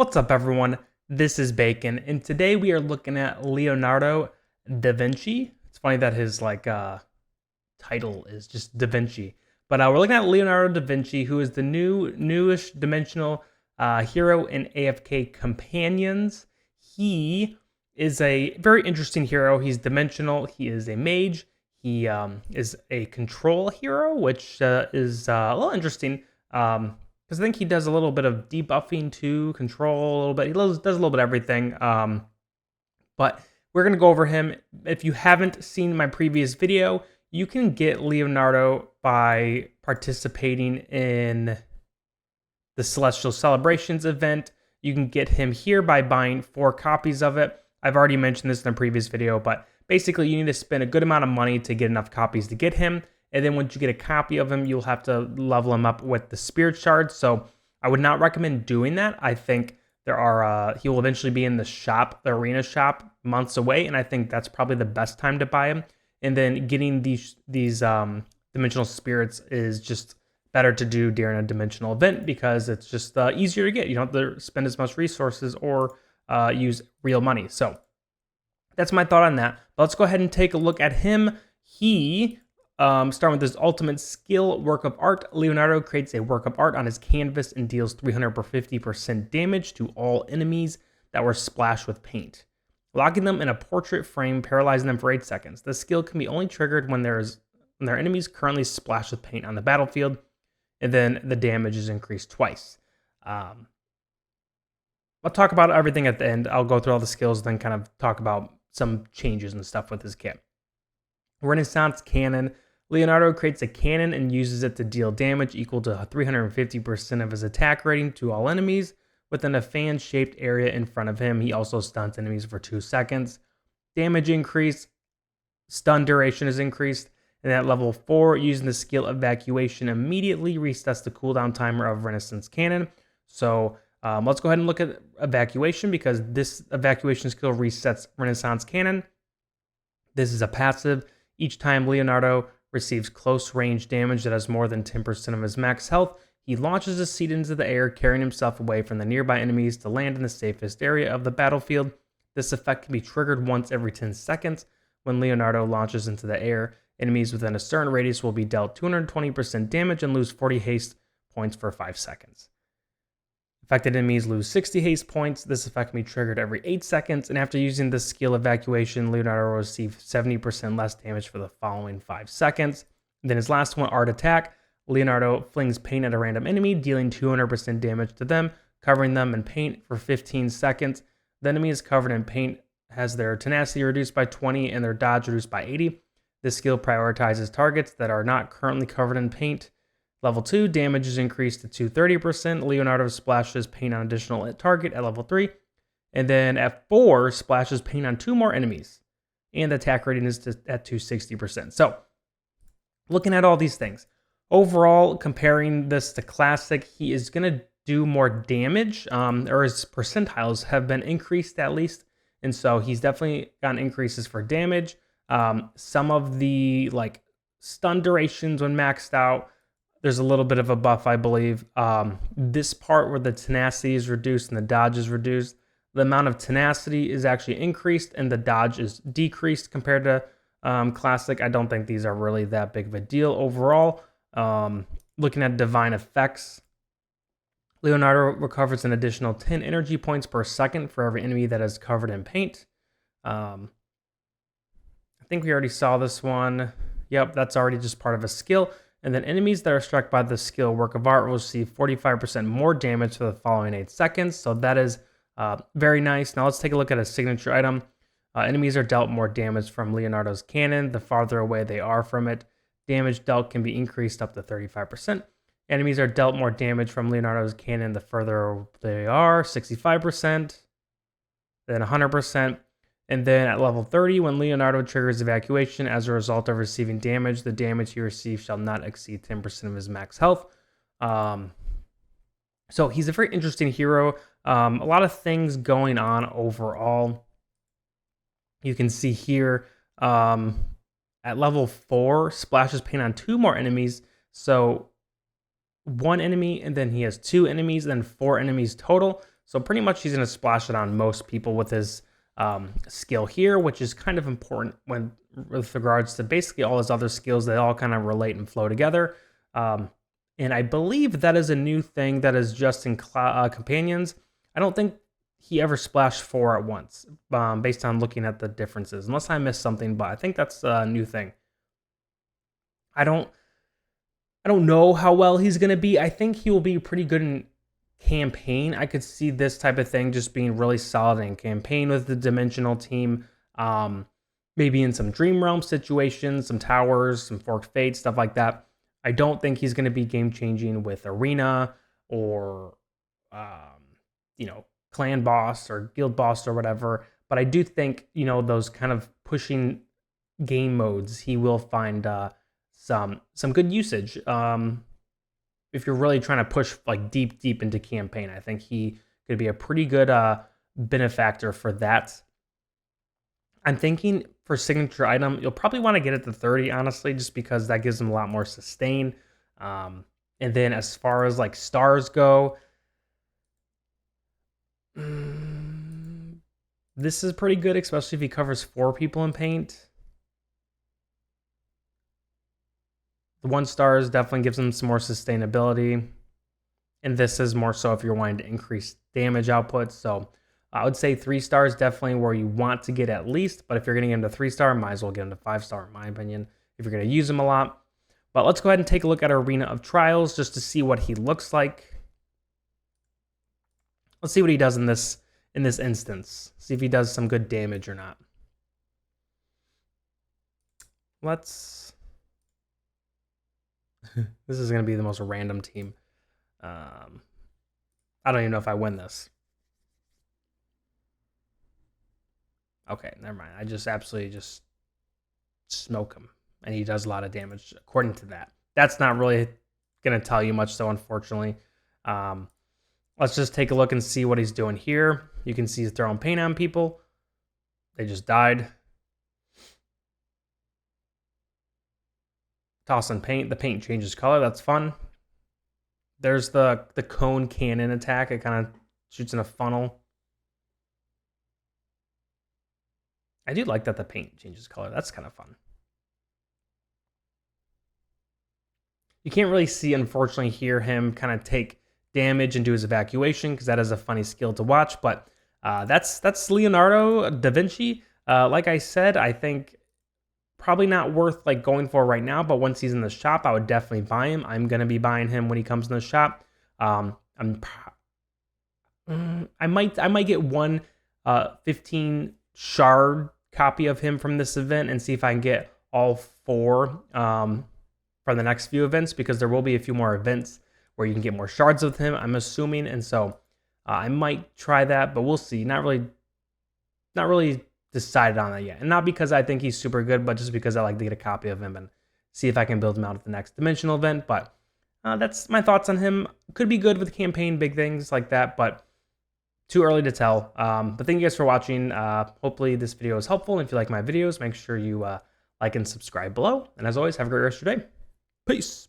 What's up, everyone? This is Bacon, and today we are looking at Leonardo da Vinci. It's funny that his title is just Da Vinci, but we're looking at Leonardo da Vinci, who is the newish dimensional hero in AFK Companions. He is a very interesting hero. He's dimensional. He is a mage. He is a control hero, which is a little interesting. Because I think he does a little bit of debuffing to control a little bit. He does a little bit of everything. But we're going to go over him. If you haven't seen my previous video, you can get Leonardo by participating in the Celestial Celebrations event. You can get him here by buying 4 copies of it. I've already mentioned this in a previous video, but basically you need to spend a good amount of money to get enough copies to get him. And then once you get a copy of him, you'll have to level him up with the spirit shards. So I would not recommend doing that. I think there are he will eventually be in the shop, the arena shop, months away, and I think that's probably the best time to buy him. And then getting these dimensional spirits is just better to do during a dimensional event because it's just easier to get. You don't have to spend as much resources or use real money. So that's my thought on that. But let's go ahead and take a look at him. He starting with his ultimate skill, Work of Art. Leonardo creates a work of art on his canvas and deals 350% damage to all enemies that were splashed with paint, locking them in a portrait frame, paralyzing them for 8 seconds. The skill can be only triggered when their enemies currently splashed with paint on the battlefield, and then the damage is increased twice. I'll talk about everything at the end. I'll go through all the skills, then kind of talk about some changes and stuff with his kit. Renaissance Cannon. Leonardo creates a cannon and uses it to deal damage equal to 350% of his attack rating to all enemies within a fan-shaped area in front of him. He also stuns enemies for 2 seconds. Damage increase, stun duration is increased, and at level 4, using the skill Evacuation immediately resets the cooldown timer of Renaissance Cannon. So let's go ahead and look at Evacuation because this Evacuation skill resets Renaissance Cannon. This is a passive. Each time Leonardo receives close range damage that has more than 10% of his max health, he launches a seed into the air, carrying himself away from the nearby enemies to land in the safest area of the battlefield. This effect can be triggered once every 10 seconds. When Leonardo launches into the air, enemies within a certain radius will be dealt 220% damage and lose 40 haste points for 5 seconds. Affected enemies lose 60 haste points. This effect can be triggered every 8 seconds, and after using the skill Evacuation, Leonardo will receive 70% less damage for the following 5 seconds. And then his last one, Art Attack. Leonardo flings paint at a random enemy, dealing 200% damage to them, covering them in paint for 15 seconds. The enemy is covered in paint, has their tenacity reduced by 20 and their dodge reduced by 80. This skill prioritizes targets that are not currently covered in paint. Level 2, damage is increased to 230%. Leonardo splashes paint on additional target at level 3. And then at 4, splashes paint on 2 more enemies. And the attack rating is at 260%. So, looking at all these things. Overall, comparing this to Classic, he is going to do more damage. Or his percentiles have been increased at least. And so, he's definitely gotten increases for damage. Some of the stun durations when maxed out, there's a little bit of a buff, I believe. This part where the tenacity is reduced and the dodge is reduced, the amount of tenacity is actually increased and the dodge is decreased compared to Classic. I don't think these are really that big of a deal overall. Looking at Divine Effects, Leonardo recovers an additional 10 energy points per second for every enemy that is covered in paint. I think we already saw this one. Yep, that's already just part of a skill. And then enemies that are struck by the skill Work of Art will receive 45% more damage for the following 8 seconds. So that is very nice. Now let's take a look at a signature item. Enemies are dealt more damage from Leonardo's cannon the farther away they are from it. Damage dealt can be increased up to 35%. Enemies are dealt more damage from Leonardo's cannon the further they are, 65%, then 100%. And then at level 30, when Leonardo triggers Evacuation as a result of receiving damage, the damage he receives shall not exceed 10% of his max health. So he's a very interesting hero. A lot of things going on overall. You can see here at level 4, splashes paint on 2 more enemies. So 1 enemy, and then he has 2 enemies, then 4 enemies total. So pretty much he's going to splash it on most people with his skill here, which is kind of important with regards to basically all his other skills. They all kind of relate and flow together. And I believe that is a new thing that is just in companions. I don't think he ever splashed 4 at once, based on looking at the differences, unless I missed something, but I think that's a new thing. I don't know how well he's going to be. I think he will be pretty good in campaign. I could see this type of thing just being really solid in campaign with the dimensional team. Maybe in some Dream Realm situations, some towers, some Forked Fate, stuff like that. I don't think he's going to be game-changing with Arena or, Clan Boss or Guild Boss or whatever. But I do think, those kind of pushing game modes, he will find some good usage. If you're really trying to push like deep into campaign, I think he could be a pretty good benefactor for that. I'm thinking for signature item, you'll probably want to get it to 30, honestly, just because that gives him a lot more sustain. And then as far as like stars go, this is pretty good, especially if he covers 4 people in paint. The 1 stars definitely gives him some more sustainability. And this is more so if you're wanting to increase damage output. So I would say 3 stars definitely where you want to get at least. But if you're getting into 3-star, might as well get into 5-star, in my opinion, if you're going to use him a lot. But let's go ahead and take a look at Arena of Trials just to see what he looks like. Let's see what he does in this instance. See if he does some good damage or not. Let's... This is going to be the most random team. I don't even know if I win this. Okay, never mind. I just absolutely just smoke him. And he does a lot of damage according to that. That's not really going to tell you much, though, unfortunately. Let's just take a look and see what he's doing here. You can see he's throwing paint on people. They just died. Tossing paint. The paint changes color. That's fun. There's the cone cannon attack. It kind of shoots in a funnel. I do like that the paint changes color. That's kind of fun. You can't really see, unfortunately, hear him kind of take damage and do his evacuation because that is a funny skill to watch. But that's Leonardo da Vinci. Like I said, I think probably not worth like going for right now. But once he's in the shop, I would definitely buy him. I'm gonna be buying him when he comes in the shop. I might get one 15 shard copy of him from this event and see if I can get all 4 for the next few events, because there will be a few more events where you can get more shards with him, I'm assuming, and so I might try that, but we'll see. Not really decided on that yet, and not because I think he's super good, but just because I like to get a copy of him and see if I can build him out at the next dimensional event. But that's my thoughts on him. Could be good with campaign, big things like that, but too early to tell. But thank you guys for watching. Hopefully this video is helpful. And if you like my videos, make sure you like and subscribe below. And as always, have a great rest of your day. Peace.